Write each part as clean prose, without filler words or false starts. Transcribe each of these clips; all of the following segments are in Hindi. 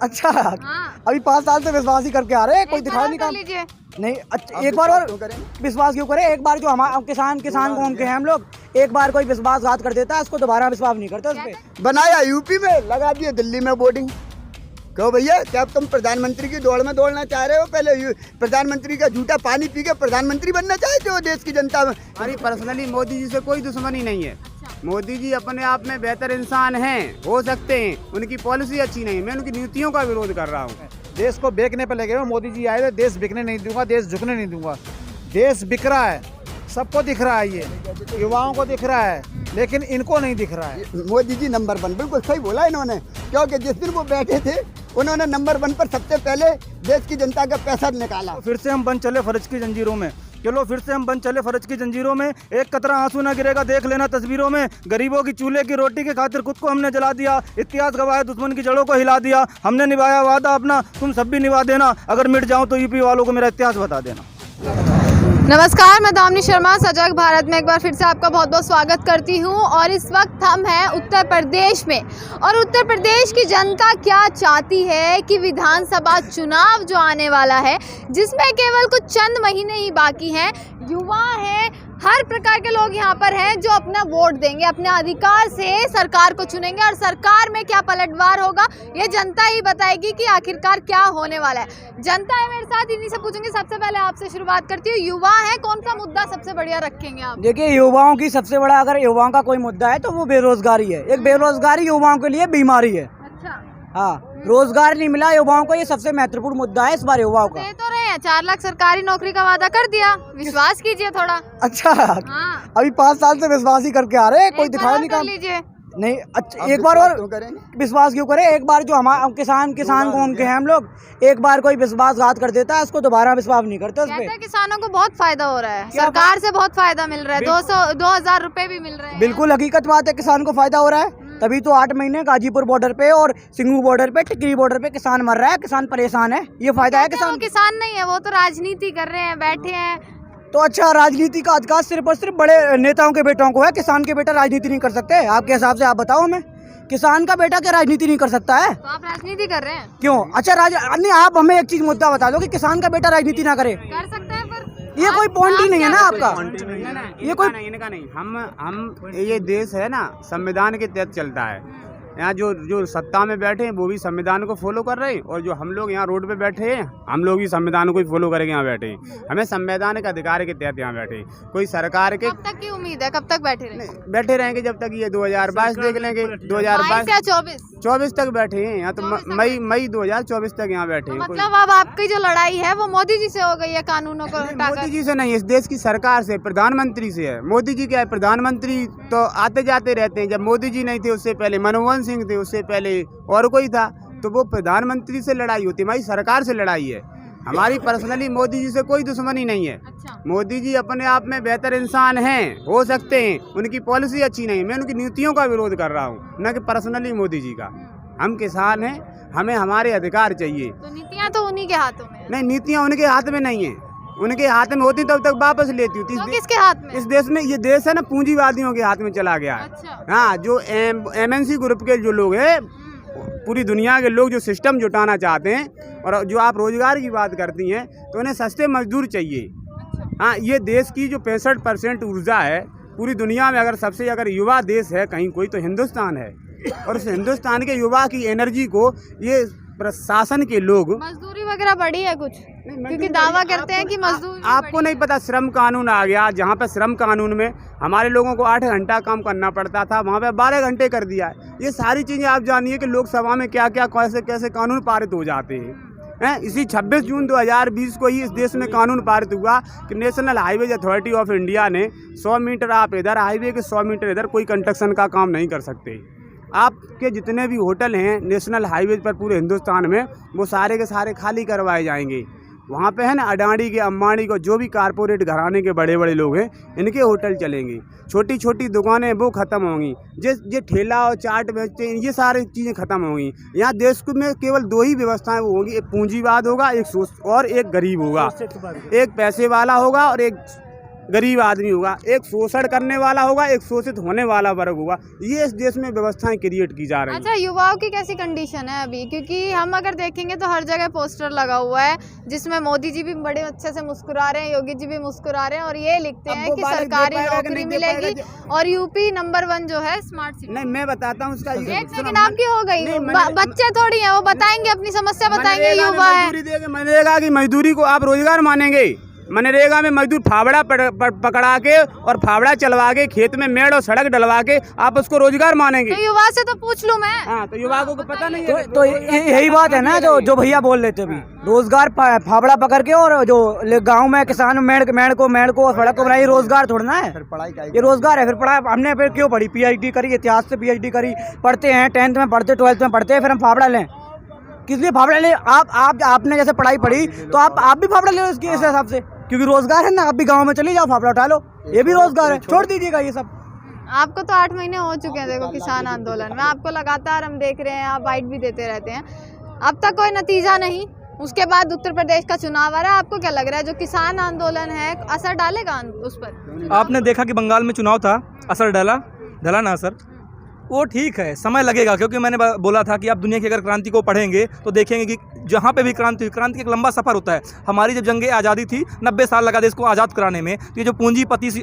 अच्छा हाँ। अभी 5 साल से विश्वास ही करके आ रहे हैं, कोई दिखाई नहीं काम। लीजिए। नहीं अच्छा एक बार और विश्वास क्यों करें? एक बार जो हमारे किसान कौन के हैं हम लोग, एक बार कोई विश्वासघात कर देता है उसको दोबारा विश्वास नहीं करते उस पे। बनाया यूपी में, लगा दिए दिल्ली में बोर्डिंग। कहो भैया क्या तुम प्रधानमंत्री की दौड़ में दौड़ना चाह रहे हो? पहले प्रधानमंत्री का झूठा पानी पी के प्रधानमंत्री बनना चाहते हो देश की जनता में? हमारी पर्सनली मोदी जी से कोई दुश्मनी नहीं है। मोदी जी अपने आप में बेहतर इंसान हैं, हो सकते हैं, उनकी पॉलिसी अच्छी नहीं है, मैं उनकी नीतियों का विरोध कर रहा हूँ। देश को बेचने पे लगे हुए मोदी जी आए थे, देश बिकने नहीं दूंगा, देश झुकने नहीं दूंगा। देश बिक रहा है, सबको दिख रहा है, ये युवाओं को दिख रहा है, लेकिन इनको नहीं दिख रहा है। मोदी जी नंबर 1, बिल्कुल सही बोला इन्होंने, क्योंकि जिस दिन वो बैठे थे उन्होंने नंबर 1 पर सबसे पहले देश की जनता का पैसा निकाला। फिर से हम बंद चले फर्ज की जंजीरों में, चलो फिर से हम बंद चले फर्ज की जंजीरों में। एक कतरा आंसू ना गिरेगा देख लेना तस्वीरों में। गरीबों की चूल्हे की रोटी के खातिर खुद को हमने जला दिया, इतिहास गवाह दुश्मन की जड़ों को हिला दिया। हमने निभाया वादा अपना, तुम सब भी निभा देना। अगर मिट जाऊं तो यूपी वालों को मेरा इतिहास बता देना। नमस्कार, मैं दामिनी शर्मा सजग भारत में एक बार फिर से आपका बहुत बहुत स्वागत करती हूं। और इस वक्त हम हैं उत्तर प्रदेश में, और उत्तर प्रदेश की जनता क्या चाहती है कि विधानसभा चुनाव जो आने वाला है, जिसमें केवल कुछ चंद महीने ही बाकी हैं, युवा हैं, हर प्रकार के लोग यहाँ पर हैं जो अपना वोट देंगे, अपने अधिकार से सरकार को चुनेंगे। और सरकार में क्या पलटवार होगा ये जनता ही बताएगी कि आखिरकार क्या होने वाला है। जनता है मेरे साथ, इन्हीं से पूछेंगे। सबसे पहले आपसे शुरुआत करती हूँ, युवा है, कौन सा मुद्दा सबसे बढ़िया रखेंगे आप? देखिए युवाओं की सबसे बड़ा, अगर युवाओं का कोई मुद्दा है तो वो बेरोजगारी है। एक बेरोजगारी युवाओं के लिए बीमारी है। अच्छा, हाँ, रोजगार नहीं मिला युवाओं को, ये सबसे महत्वपूर्ण मुद्दा है इस बार युवाओं का। दे तो रहे हैं 4 लाख सरकारी नौकरी का वादा कर दिया, विश्वास कीजिए थोड़ा। अच्छा हाँ, अभी 5 साल से विश्वास ही करके आ रहे हैं, कोई दिखाई नहीं काम। लीजिए। नहीं अच्छा एक बार और विश्वास क्यों करें? एक बार जो हमारे किसान कौन के हैं हम लोग, एक बार कोई विश्वासघात कर देता है उसको दोबारा विश्वास नहीं करते उस पे। किसानों को बहुत फायदा हो रहा है, सरकार से बहुत फायदा मिल रहा है, 2,000 रुपए भी मिल रहे हैं। बिल्कुल हकीकत बात है, किसान को फायदा हो रहा है। तभी तो 8 महीने गाजीपुर बॉर्डर पे और सिंगू बॉर्डर पे, टिकरी बॉर्डर पे किसान मर रहा है, किसान परेशान है। ये फायदा है किसान। किसान नहीं है, वो तो राजनीति कर रहे हैं, बैठे हैं। तो अच्छा, राजनीति का अधिकार सिर्फ और सिर्फ बड़े नेताओं के बेटों को है, किसान के बेटा राजनीति नहीं कर सकते? आपके हिसाब से आप बताओ हमें, किसान का बेटा क्या राजनीति नहीं कर सकता है? तो आप राजनीति कर रहे हैं क्यों? अच्छा नहीं, आप हमें एक चीज मुद्दा बता दो कि किसान का बेटा राजनीति ना करे। कर सकते हैं, पर ये कोई पॉइंट ही नहीं है ना आपका। ये कोई इनका नहीं, हम ये देश है ना, संविधान के तहत चलता है। यहाँ जो सत्ता में बैठे हैं वो भी संविधान को फॉलो कर रहे हैं, और जो हम लोग यहाँ रोड पे बैठे हैं हम लोग भी संविधान को ही फॉलो करेंगे। यहाँ बैठे हैं, हमें संवैधानिक के अधिकार के तहत यहाँ बैठे हैं। कोई सरकार के कब तक की उम्मीद है, कब तक बैठे रहेंगे? बैठे रहेंगे जब तक ये 2022 देख लेंगे। 2022 या 24 तक बैठे हैं यहाँ, तो मई 2024 तक यहाँ बैठे हैं। मतलब अब आपकी जो लड़ाई है वो मोदी जी से हो गई है, कानूनों को हटाकर? मोदी जी से नहीं, इस देश की सरकार से, प्रधानमंत्री से है। मोदी जी क्या है, प्रधानमंत्री तो आते जाते रहते हैं। जब मोदी जी नहीं थे उससे पहले मनमोहन सिंह थे, उससे पहले और कोई था, तो वो प्रधानमंत्री से लड़ाई होती है, हमारी सरकार से लड़ाई है। हमारी पर्सनली मोदी जी से कोई दुश्मनी नहीं है। अच्छा। मोदी जी अपने आप में बेहतर इंसान हैं, हो सकते हैं, उनकी पॉलिसी अच्छी नहीं है, मैं उनकी नीतियों का विरोध कर रहा हूँ, न कि पर्सनली मोदी जी का। हम किसान हैं, हमें हमारे अधिकार चाहिए। तो नीतियाँ तो उन्हीं के हाथों में है। नहीं, नीतियाँ उनके हाथ में नहीं है, उनके हाथ में होती तब तक वापस लेती होती। तो किसके हाथ में? इस देश में, ये देश है ना पूंजीवादियों के हाथ में चला गया है। अच्छा। हाँ, जो MNC ग्रुप के जो लोग हैं, पूरी दुनिया के लोग जो सिस्टम जुटाना चाहते हैं, और जो आप रोजगार की बात करती हैं तो उन्हें सस्ते मजदूर चाहिए। हाँ, ये देश की जो 65% ऊर्जा है पूरी दुनिया में, अगर युवा देश है कहीं कोई तो हिंदुस्तान है। और उस हिंदुस्तान के युवा की एनर्जी को ये प्रशासन के लोग, मजदूरी वगैरह बढ़ी है कुछ? क्योंकि दावा करते हैं कि मजदूरी आपको नहीं पता, श्रम कानून आ गया, जहाँ पे श्रम कानून में हमारे लोगों को 8 घंटा काम करना पड़ता था, वहाँ पे 12 घंटे कर दिया है। ये सारी चीज़ें आप जानिए कि लोकसभा में क्या क्या कैसे कैसे कानून पारित हो जाते हैं। इसी 26 जून 2020 को ही इस देश में कानून पारित हुआ कि national highways authority of India ने 100 मीटर आप इधर हाईवे के 100 मीटर इधर कोई कंस्ट्रक्शन का काम नहीं कर सकते। आपके जितने भी होटल हैं नेशनल हाईवे पर पूरे हिंदुस्तान में, वो सारे के सारे खाली करवाए जाएंगे। वहाँ पे है ना अडानी के, अंबानी को, जो भी कारपोरेट घराने के बड़े बड़े लोग हैं, इनके होटल चलेंगे। छोटी छोटी दुकानें वो ख़त्म होंगी, जो ठेला और चाट बेचते हैं, ये सारी चीज़ें ख़त्म होंगी। यहाँ देश में केवल 2 ही व्यवस्थाएं वो होंगी, एक पूंजीवाद होगा, एक एक गरीब होगा, एक पैसे वाला होगा और एक गरीब आदमी होगा, एक शोषण करने वाला होगा, एक शोषित होने वाला वर्ग होगा। ये इस देश में व्यवस्थाएं क्रिएट की जा रही हैं। अच्छा, युवाओं की कैसी कंडीशन है अभी? क्योंकि हम अगर देखेंगे तो हर जगह पोस्टर लगा हुआ है जिसमें मोदी जी भी बड़े अच्छे से मुस्कुरा रहे हैं, योगी जी भी मुस्कुरा रहे हैं और ये लिखते अब हैं वो कि बालक दे सरकारी पाएगा कि नौकरी नहीं दे पाएगा मिलेगी और यूपी नंबर 1 जो है स्मार्ट सिटी। नहीं, मैं बताता हूँ उसका। एक सेकंड आपकी हो गई। नहीं, मैंने- बच्चे थोड़ी हैं, वो बताएंगे अपनी समस्या, बताएंगे, मनरेगा में युवा है। मजदूरी देंगे, मनरेगा की मजदूरी को आप रोजगार मानेंगे? मनरेगा में मजदूर फावड़ा पकड़ा के और फावड़ा चलवा के खेत में मेड़ और सड़क डलवा के आप उसको रोजगार मानेंगे? तो युवा से तो पूछ लूं मैं। हाँ, तो युवाओं को पता नहीं है। तो यही बात है ना जो भैया बोल रहे थे अभी, रोजगार फावड़ा पकड़ के और जो गांव में किसान मेड़ को और सड़क को बनाई, रोजगार थोड़ा ना है, पढ़ाई का ये रोजगार है। फिर पढ़ाई हमने फिर क्यों पढ़ी, पीएचडी करी, इतिहास से पीएचडी करी, पढ़ते हैं 10th में पढ़ते 12th में पढ़ते हैं, फिर हम फावड़ा लें? किस लिए फावड़ा लें? आपने जैसे पढ़ाई पढ़ी तो आप भी फावड़ा ले लो इसके हिसाब से, क्योंकि रोजगार है ना। आप भी गाँव में चले जाओ, फावड़ा उठा लो, ये भी रोजगार है। छोड़ दीजिएगा ये सब। आपको तो 8 महीने हो चुके हैं देखो किसान आंदोलन में, आपको लगातार हम देख रहे हैं, आप बाइट भी देते रहते हैं, अब तक कोई नतीजा नहीं। उसके बाद उत्तर प्रदेश का चुनाव आ रहा है, आपको क्या लग रहा है जो किसान आंदोलन है असर डालेगा उस पर? आपने देखा कि बंगाल में चुनाव था, असर डला ना असर? वो ठीक है, समय लगेगा, क्योंकि मैंने बोला था कि आप दुनिया की अगर क्रांति को पढ़ेंगे तो देखेंगे कि जहाँ पे भी क्रांति एक लंबा सफ़र होता है। हमारी जब जंगे आज़ादी थी, 90 साल लगा देश को आज़ाद कराने में। तो ये जो पूंजीपतियों से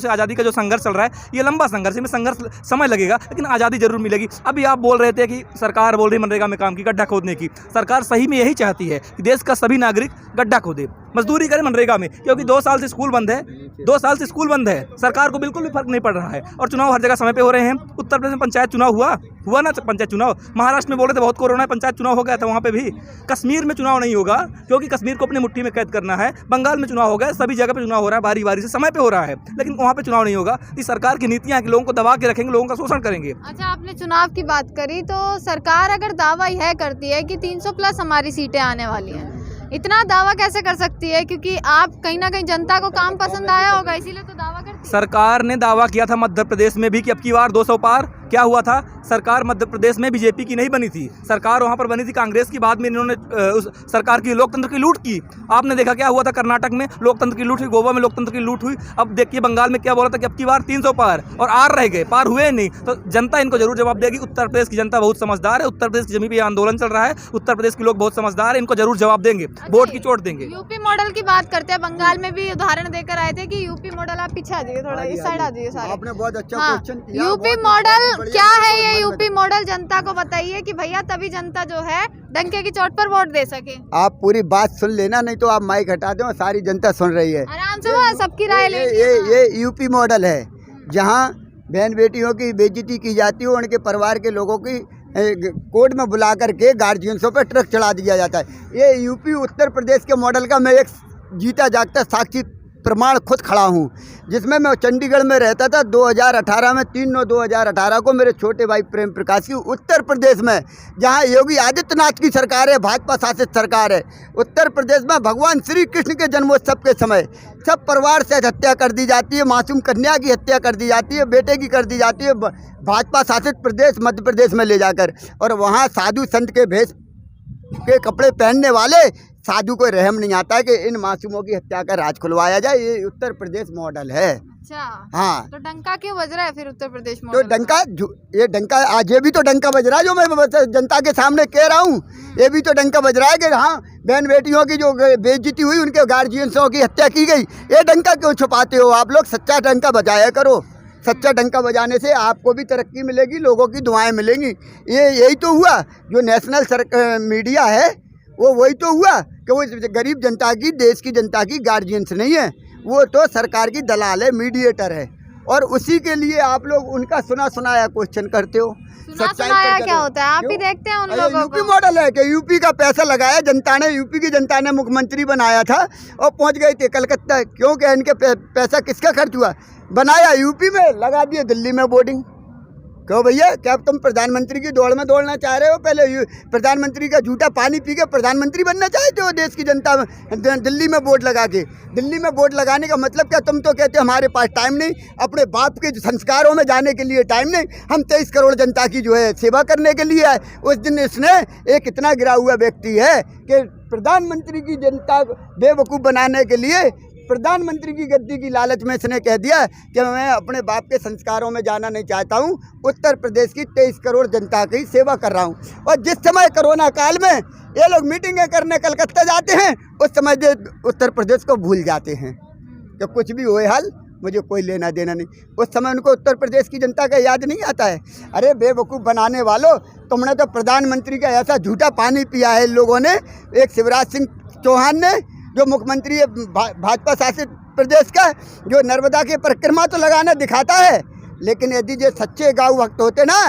आज़ादी का जो संघर्ष चल रहा है, ये लंबा संघर्ष है, इसमें संघर्ष समय लगेगा, लेकिन आज़ादी जरूर मिलेगी। अभी आप बोल रहे थे कि सरकार बोल रही मनरेगा में काम की, गड्ढा खोदने की। सरकार सही में यही चाहती है कि देश का सभी नागरिक गड्ढा खोदे, मजदूरी करे मनरेगा में, क्योंकि 2 साल से स्कूल बंद है, 2 साल से स्कूल बंद है। सरकार को बिल्कुल भी फर्क नहीं पड़ रहा है और चुनाव हर जगह समय पे हो रहे हैं। उत्तर प्रदेश में पंचायत चुनाव हुआ ना, पंचायत चुनाव। महाराष्ट्र में बोल रहे थे बहुत कोरोना है, पंचायत चुनाव हो गया था वहाँ पे भी। कश्मीर में चुनाव नहीं होगा, क्योंकि कश्मीर को अपनी मुट्ठी में कैद करना है। बंगाल में चुनाव हो गया, सभी जगह पे चुनाव हो रहा है, बारी बारी से समय पे हो रहा है, लेकिन वहाँ पे चुनाव नहीं होगा। इस सरकार की नीतियाँ कि लोगों को दबा के रखेंगे, लोगों का शोषण करेंगे। अच्छा, आपने चुनाव की बात करी, तो सरकार अगर दावा यह करती है कि 300+ हमारी सीटें आने वाली हैं, इतना दावा कैसे कर सकती है? क्योंकि आप कहीं ना कहीं जनता को काम पसंद आया होगा, इसीलिए तो दावा करती है। सरकार ने दावा किया था मध्य प्रदेश में भी कि अब की बार 200 पार। क्या हुआ था? सरकार मध्य प्रदेश में बीजेपी की नहीं बनी थी, सरकार वहाँ पर बनी थी कांग्रेस की। बाद में इन्होंने उस सरकार की लोकतंत्र की लूट की। आपने देखा क्या हुआ था, कर्नाटक में लोकतंत्र की लूट हुई, गोवा में लोकतंत्र की लूट हुई। अब देखिए बंगाल में क्या बोला था कि अब की बार 300 पार, और आर रह गए, पार हुए नहीं। तो जनता इनको जरूर जवाब देगी। उत्तर प्रदेश की जनता बहुत समझदार है, उत्तर प्रदेश की जमीन पे आंदोलन चल रहा है, उत्तर प्रदेश के लोग बहुत समझदार है, इनको जरूर जवाब देंगे, वोट की चोट देंगे। यूपी मॉडल की बात करते हैं, बंगाल में भी उदाहरण देकर आए थे कि यूपी मॉडल, आप पीछे आ जाइए थोड़ा, इस साइड आ जाइए सारे। आपने बहुत अच्छा हाँ, क्वेश्चन किया। यूपी मॉडल क्या है? ये यूपी मॉडल जनता को बताइए कि भैया तभी जनता जो है डंके की चोट पर वोट दे सके। आप पूरी बात सुन लेना, नहीं तो आप माइक हटा दो, सारी जनता सुन रही है। आराम से वो सबकी राय ले। ये यूपी मॉडल है, जहाँ बहन बेटियों की बेइज्जती की जाती है, उनके परिवार के लोगों की कोर्ट में बुला करके गार्जियंसों पर ट्रक चढ़ा दिया जाता है। ये यूपी उत्तर प्रदेश के मॉडल का मैं एक जीता जागता साक्षी प्रमाण खुद खड़ा हूँ, जिसमें मैं चंडीगढ़ में रहता था 2018 में 3/9/2018 को मेरे छोटे भाई प्रेम प्रकाश की उत्तर प्रदेश में, जहाँ योगी आदित्यनाथ की सरकार है, भाजपा शासित सरकार है, उत्तर प्रदेश में भगवान श्री कृष्ण के जन्मोत्सव के समय सब परिवार से हत्या कर दी जाती है, मासूम कन्या की हत्या कर दी जाती है, बेटे की कर दी जाती है, भाजपा शासित प्रदेश मध्य प्रदेश में ले जाकर। और वहाँ साधु संत के भेष के कपड़े पहनने वाले साधु को रहम नहीं आता है कि इन मासूमों की हत्या का राज खुलवाया जाए। ये उत्तर प्रदेश मॉडल है। अच्छा, हाँ, तो डंका क्यों बज रहा है फिर उत्तर प्रदेश तो मॉडल? ये डंका आज ये भी तो डंका बज रहा है, जो मैं जनता के सामने कह रहा हूँ। ये भी तो डंका बज रहा है कि हाँ, बहन बेटियों की जो बेइज्जती हुई, उनके गार्जियंसों की हत्या की गई। ये डंका क्यों छुपाते हो आप लोग? सच्चा डंका बजाया करो। सच्चा डंका बजाने से आपको भी तरक्की मिलेगी, लोगों की दुआएं मिलेंगी। यही तो हुआ, जो नेशनल मीडिया है वो वही तो हुआ कि वो गरीब जनता की, देश की जनता की गार्जियंस नहीं है, वो तो सरकार की दलाल है, मीडिएटर है। और उसी के लिए आप लोग उनका सुना सुनाया क्वेश्चन करते हो। सुनाया क्या होता है? आप ही देखते हैं उन लोगों यूपी को। मॉडल है कि यूपी का पैसा लगाया जनता ने, यूपी की जनता ने मुख्यमंत्री बनाया था और पहुंच गए थे कलकत्ता। क्योंकि इनके पैसा किसका खर्च हुआ? बनाया यूपी में, लगा दिए दिल्ली में बोर्डिंग। क्यों भैया, क्या तुम प्रधानमंत्री की दौड़ में दौड़ना चाह रहे हो? पहले प्रधानमंत्री का झूठा पानी पी के प्रधानमंत्री बनना चाहते हो देश की जनता में? दिल्ली में वोट लगा के, दिल्ली में वोट लगाने का मतलब क्या? तुम तो कहते हमारे पास टाइम नहीं, अपने बाप के संस्कारों में जाने के लिए टाइम नहीं, हम 23 करोड़ जनता की जो है सेवा करने के लिए आए। उस दिन इसने एक इतना गिरा हुआ व्यक्ति है कि प्रधानमंत्री की जनता बेवकूफ़ बनाने के लिए प्रधानमंत्री की गद्दी की लालच में इसने कह दिया कि मैं अपने बाप के संस्कारों में जाना नहीं चाहता हूँ, उत्तर प्रदेश की 23 करोड़ जनता की सेवा कर रहा हूँ। और जिस समय कोरोना काल में ये लोग मीटिंगें करने कलकत्ता जाते हैं, उस समय ये उत्तर प्रदेश को भूल जाते हैं कि कुछ भी होए हाल मुझे कोई लेना देना नहीं। उस समय उनको उत्तर प्रदेश की जनता का याद नहीं आता है। अरे बेवकूफ़ बनाने वालों, तुमने तो प्रधानमंत्री का ऐसा झूठा पानी पिया है इन लोगों ने। एक शिवराज सिंह चौहान ने, जो मुख्यमंत्री है भाजपा शासित प्रदेश का, जो नर्मदा की परिक्रमा तो लगाना दिखाता है, लेकिन यदि ये सच्चे गौ भक्त होते ना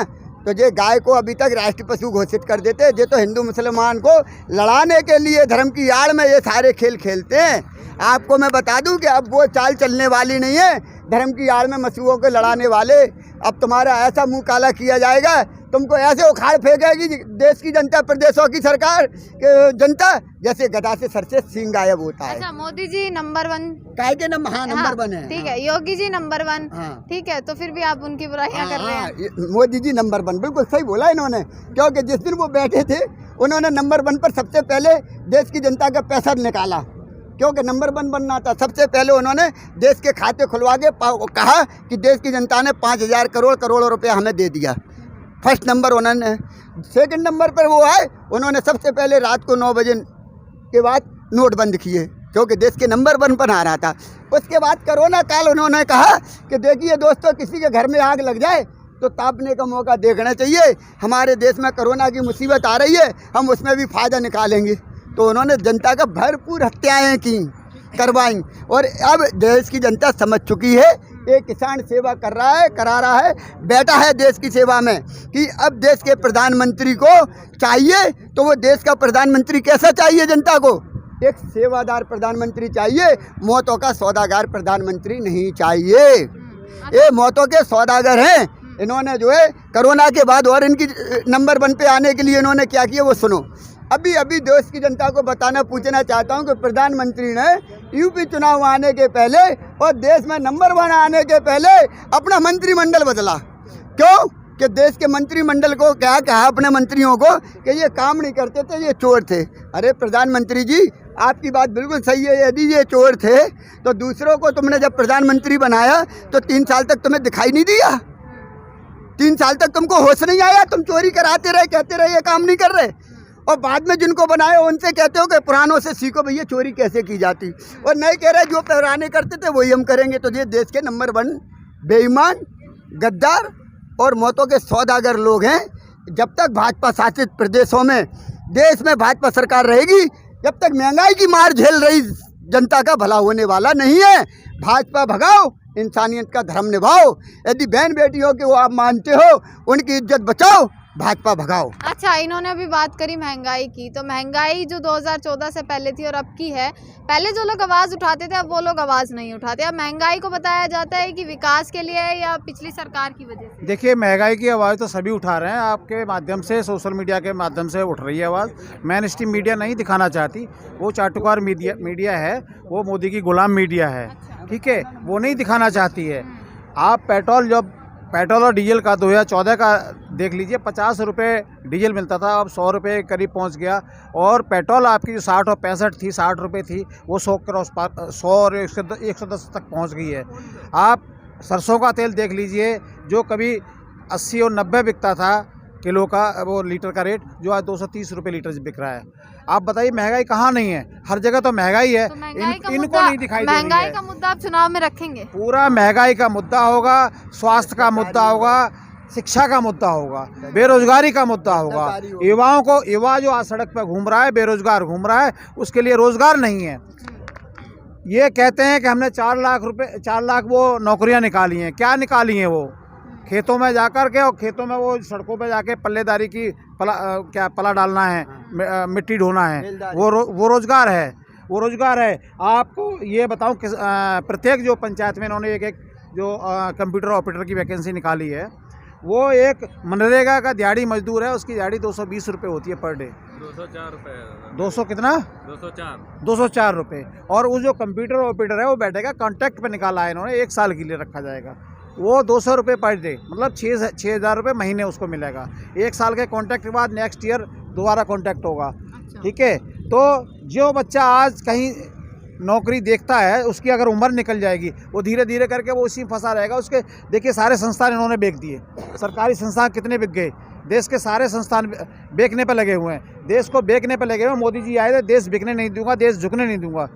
तो ये गाय को अभी तक राष्ट्रीय पशु घोषित कर देते। ये तो हिंदू मुसलमान को लड़ाने के लिए धर्म की आड़ में ये सारे खेल खेलते हैं। आपको मैं बता दूं कि अब वो चाल चलने वाली नहीं है, धर्म की आड़ में मसूओं को लड़ाने वाले। अब तुम्हारा ऐसा मुंह काला किया जाएगा, तुमको ऐसे उखाड़ फेंकेगी देश की जनता, प्रदेशों की सरकार जनता, जैसे गधा से सर से सींग गायब होता है। अच्छा, मोदी जी नंबर 1 काय के नंबर, हाँ नंबर 1 है। ठीक है, योगी जी नंबर 1, हाँ। ठीक है, तो फिर भी आप उनकी बुराइयां कर रहे हैं। मोदी जी नंबर 1, बिल्कुल सही बोला इन्होंने, क्योंकि जिस दिन वो बैठे थे उन्होंने नंबर 1 पर सबसे पहले देश की जनता का पैसा निकाला, क्योंकि नंबर 1 बनना था। सबसे पहले उन्होंने देश के खाते खुलवा के कहा कि देश की जनता ने 5,000 करोड़ रुपया हमें दे दिया। फर्स्ट नंबर उन्होंने। सेकंड नंबर पर वो आए, उन्होंने सबसे पहले रात को 9 बजे के बाद नोट बंद किए, क्योंकि देश के नंबर 1 पर आ रहा था। उसके बाद कोरोना काल उन्होंने कहा कि देखिए दोस्तों, किसी के घर में आग लग जाए तो तापने का मौका देखना चाहिए। हमारे देश में कोरोना की मुसीबत आ रही है, हम उसमें भी फ़ायदा निकालेंगे। तो उन्होंने जनता का भरपूर हत्याएँ की, करवाई। और अब देश की जनता समझ चुकी है, एक किसान सेवा कर रहा है, करा रहा है, बैठा है देश की सेवा में, कि अब देश के प्रधानमंत्री को चाहिए तो वो देश का प्रधानमंत्री कैसा चाहिए जनता को? एक सेवादार प्रधानमंत्री चाहिए, मौतों का सौदागर प्रधानमंत्री नहीं चाहिए। ये मौतों के सौदागर हैं। इन्होंने जो है कोरोना के बाद और इनकी नंबर 1 पे आने के लिए इन्होंने क्या किया वो सुनो। अभी अभी देश की जनता को पूछना चाहता हूं कि प्रधानमंत्री ने यूपी चुनाव आने के पहले और देश में नंबर 1 आने के पहले अपना मंत्रिमंडल बदला। क्यों? कि देश के मंत्रिमंडल को क्या कहा अपने मंत्रियों को कि ये काम नहीं करते थे, ये चोर थे। अरे प्रधानमंत्री जी, आपकी बात बिल्कुल सही है, यदि ये चोर थे तो दूसरों को तुमने जब प्रधानमंत्री बनाया तो 3 साल तक तुम्हें दिखाई नहीं दिया? 3 साल तक तुमको होश नहीं आया? तुम चोरी कराते रहे, कहते रहे ये काम नहीं कर रहे, और बाद में जिनको बनाए उनसे कहते हो कि पुरानों से सीखो भैया चोरी कैसे की जाती, और नहीं कह रहे जो पुराने करते थे वही हम करेंगे। तो ये देश के नंबर 1 बेईमान, गद्दार और मौतों के सौदागर लोग हैं। जब तक भाजपा शासित प्रदेशों में, देश में भाजपा सरकार रहेगी, जब तक महंगाई की मार झेल रही जनता का भला होने वाला नहीं है। भाजपा भगाओ, इंसानियत का धर्म निभाओ। यदि बहन बेटियों के वो आप मानते हो, उनकी इज्जत बचाओ, भाजपा भगाओ। अच्छा, इन्होंने अभी बात करी महंगाई की, तो महंगाई जो 2014 से पहले थी और अब की है, पहले जो लोग आवाज़ उठाते थे अब वो लोग आवाज़ नहीं उठाते। अब महंगाई को बताया जाता है कि विकास के लिए है या पिछली सरकार की वजह से? देखिए, महंगाई की आवाज़ तो सभी उठा रहे हैं, आपके माध्यम से, सोशल मीडिया के माध्यम से उठ रही है आवाज़। मेन स्ट्रीम मीडिया नहीं दिखाना चाहती, वो चाटुकार मीडिया है, वो मोदी की गुलाम मीडिया है, ठीक है, वो नहीं दिखाना चाहती है। आप पेट्रोल और डीजल का 2014 का देख लीजिए, 50 रुपये डीजल मिलता था, अब 100 रुपये करीब पहुंच गया। और पेट्रोल आपकी जो 60 और 65 थी, 60 रुपये थी, वो 100 और 110 तक पहुंच गई है। आप सरसों का तेल देख लीजिए, जो कभी 80 और 90 बिकता था किलो का, वो लीटर का रेट, जो आज 230 रुपये लीटर बिक रहा है। आप बताइए महंगाई कहाँ नहीं है? हर जगह तो महंगाई है, तो इनको नहीं दिखाई दे रही है। महंगाई का मुद्दा आप चुनाव में रखेंगे? पूरा महंगाई का मुद्दा होगा, स्वास्थ्य का मुद्दा होगा, शिक्षा का मुद्दा होगा, बेरोजगारी का मुद्दा होगा। युवा जो आज सड़क पर घूम रहा है, बेरोजगार घूम रहा है, उसके लिए रोजगार नहीं है। ये कहते हैं कि हमने 4 लाख वो नौकरियां निकाली हैं। क्या निकाली हैं? वो खेतों में जाकर के, और खेतों में वो सड़कों पे जाके पल्लेदारी की पला डालना है, मिट्टी ढोना है, वो रोजगार है, वो रोजगार है। आपको ये बताऊं कि प्रत्येक जो पंचायत में इन्होंने एक जो कंप्यूटर ऑपरेटर की वैकेंसी निकाली है, वो एक मनरेगा का दिहाड़ी मजदूर है, उसकी दिहाड़ी 220 रुपये होती है पर डे। 204 रुपये। 200 कितना? 204 रुपये। और वो जो कंप्यूटर ऑपरेटर है वो बैठेगा, कॉन्ट्रैक्ट पे निकाला है इन्होंने, 1 साल के लिए रखा जाएगा। वो 200 रुपये पर डे, मतलब 6,000 रुपये महीने उसको मिलेगा। 1 साल के कॉन्ट्रैक्ट के बाद नेक्स्ट ईयर दोबारा कॉन्ट्रैक्ट होगा, ठीक है। तो जो बच्चा आज कहीं नौकरी देखता है उसकी अगर उम्र निकल जाएगी, वो धीरे धीरे करके वो उसी में फंसा रहेगा। उसके देखिए सारे संस्थान इन्होंने बेच दिए, सरकारी संस्थान कितने बिक गए, देश के सारे संस्थान बेचने पर लगे हुए हैं, देश को बेचने पर लगे हुए हैं। मोदी जी आए थे, देश बिकने नहीं दूंगा, देश झुकने नहीं दूंगा।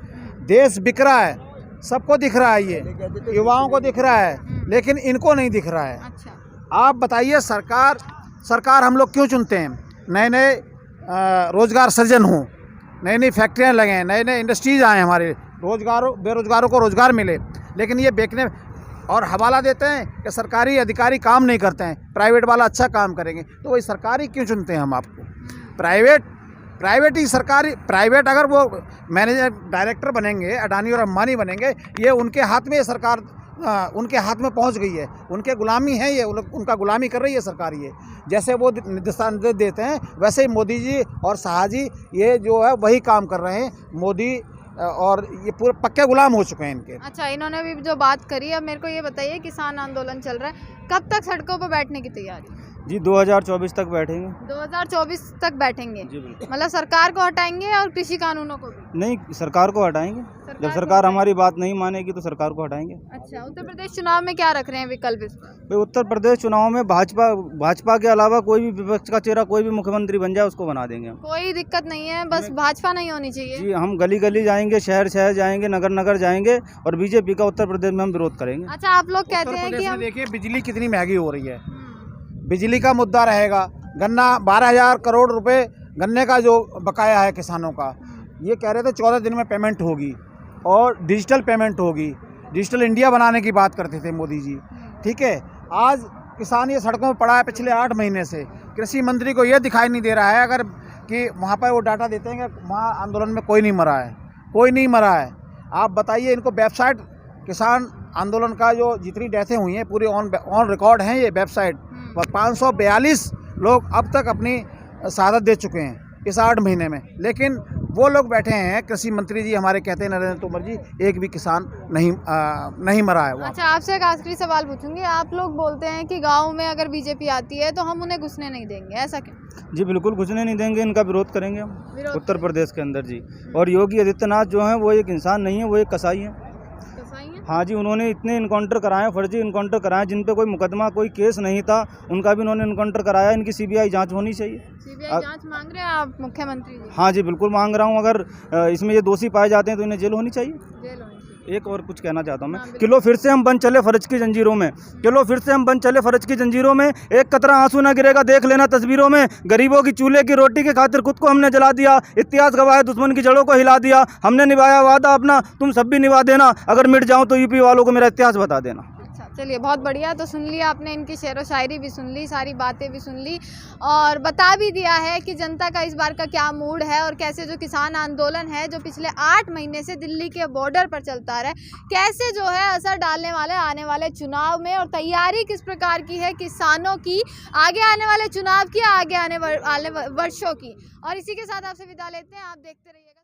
देश बिक रहा है, सबको दिख रहा है, ये युवाओं को दिख रहा है, लेकिन इनको नहीं दिख रहा है। अच्छा, आप बताइए, सरकार हम लोग क्यों चुनते हैं? नए नए रोजगार सृजन हो, नई नई फैक्ट्रियाँ लगें, नए नए इंडस्ट्रीज आए, हमारे बेरोजगारों को रोजगार मिले, लेकिन ये बेचने और हवाला देते हैं कि सरकारी अधिकारी काम नहीं करते हैं, प्राइवेट वाला अच्छा काम करेंगे। तो वही सरकारी क्यों चुनते हैं हम आपको? प्राइवेट ही सरकारी, प्राइवेट अगर वो मैनेजर डायरेक्टर बनेंगे, अडानी और अंबानी बनेंगे, ये उनके हाथ में, ये सरकार उनके हाथ में पहुंच गई है, उनके गुलामी है ये, उनका गुलामी कर रही है सरकार। ये जैसे वो निर्देश देते हैं वैसे ही मोदी जी और शाह जी ये जो है वही काम कर रहे हैं। मोदी और ये पूरे पक्के गुलाम हो चुके हैं इनके। अच्छा, इन्होंने भी जो बात करी, अब मेरे को ये बताइए, किसान आंदोलन चल रहा है, कब तक सड़कों पर बैठने की तैयारी? जी 2024 तक बैठेंगे। 2024 तक बैठेंगे? जी बिल्कुल। मतलब सरकार को हटाएंगे और कृषि कानूनों को भी? नहीं, सरकार को हटाएंगे। जब सरकार हमारी बात नहीं मानेगी तो सरकार को हटाएंगे। अच्छा, उत्तर प्रदेश चुनाव में क्या रख रहे हैं विकल्प इस पर? भाई उत्तर प्रदेश चुनाव में भाजपा के अलावा कोई भी विपक्ष का चेहरा, कोई भी मुख्यमंत्री बन जाए उसको बना देंगे हम। कोई दिक्कत नहीं है, बस भाजपा नहीं होनी चाहिए। जी, हम गली गली जाएंगे, शहर शहर जाएंगे, नगर नगर जाएंगे और बीजेपी का उत्तर प्रदेश में हम विरोध करेंगे। अच्छा, आप लोग कहते हैं कि हम देखिए बिजली कितनी महंगी हो रही है, बिजली का मुद्दा रहेगा। गन्ना 12,000 करोड़ रुपए गन्ने का जो बकाया है किसानों का, ये कह रहे थे 14 दिन में पेमेंट होगी और डिजिटल पेमेंट होगी। डिजिटल इंडिया बनाने की बात करते थे मोदी जी, ठीक है। आज किसान ये सड़कों में पड़ा है पिछले 8 महीने से। कृषि मंत्री को ये दिखाई नहीं दे रहा है अगर कि वहाँ पर वो डाटा देते हैं कि वहाँ आंदोलन में कोई नहीं मरा है, कोई नहीं मरा है। आप बताइए, इनको वेबसाइट किसान आंदोलन का जो जितनी डेथें हुई हैं पूरी ऑन रिकॉर्ड हैं ये वेबसाइट, और 542 लोग अब तक अपनी शहादत दे चुके हैं इस 8 महीने में। लेकिन वो लोग बैठे हैं, कृषि मंत्री जी हमारे कहते हैं, नरेंद्र तोमर जी, एक भी किसान नहीं मरा है वहाँ। अच्छा, आपसे एक आखिरी सवाल पूछूंगी। आप लोग बोलते हैं कि गांव में अगर बीजेपी आती है तो हम उन्हें घुसने नहीं देंगे, ऐसा क्यों? जी बिल्कुल घुसने नहीं देंगे, इनका विरोध करेंगे हम विरोध उत्तर प्रदेश के अंदर जी। और योगी आदित्यनाथ जो हैं वो एक इंसान नहीं है, वो एक कसाई हैं। कसाई हैं? हाँ जी, उन्होंने इतने इनकाउंटर कराए, फर्जी इनकाउंटर कराए, जिन पे कोई मुकदमा, कोई केस नहीं था, उनका भी इन्होंने इनकाउंटर कराया। इनकी सीबीआई जांच होनी चाहिए। सीबीआई जांच मांग रहे हैं आप मुख्यमंत्री जी? हाँ जी बिल्कुल मांग रहा हूँ। अगर इसमें ये दोषी पाए जाते हैं तो इन्हें जेल होनी चाहिए। जेल होनी चाहिए। एक और कुछ कहना चाहता हूँ मैं, हाँ, किलो फिर से हम बंद चले फर्ज की जंजीरों में, किलो फिर से हम बंद चले फर्ज की जंजीरों में। एक कतरा आंसू ना गिरेगा, देख लेना तस्वीरों में। गरीबों की चूल्हे की रोटी के खातिर खुद को हमने जला दिया, इतिहास गवाह है, दुश्मन की जड़ों को हिला दिया। हमने निभाया वादा अपना, तुम सब भी निभा देना। अगर मिट जाऊं तो यूपी वालों को मेरा इतिहास बता देना। अच्छा, चलिए, बहुत बढ़िया। तो सुन लिया आपने, इनकी शेर व शायरी भी सुन ली, सारी बातें भी सुन ली और बता भी दिया है कि जनता का इस बार का क्या मूड है और कैसे जो किसान आंदोलन है जो पिछले 8 महीने से दिल्ली के बॉर्डर पर चलता रहा है, कैसे जो है असर डालने वाले आने वाले चुनाव में, और तैयारी किस प्रकार की है किसानों की आगे आने वाले चुनाव की, आगे आने वाले वर्षों की। और इसी के साथ आपसे विदा लेते हैं। आप देखते रहिएगा।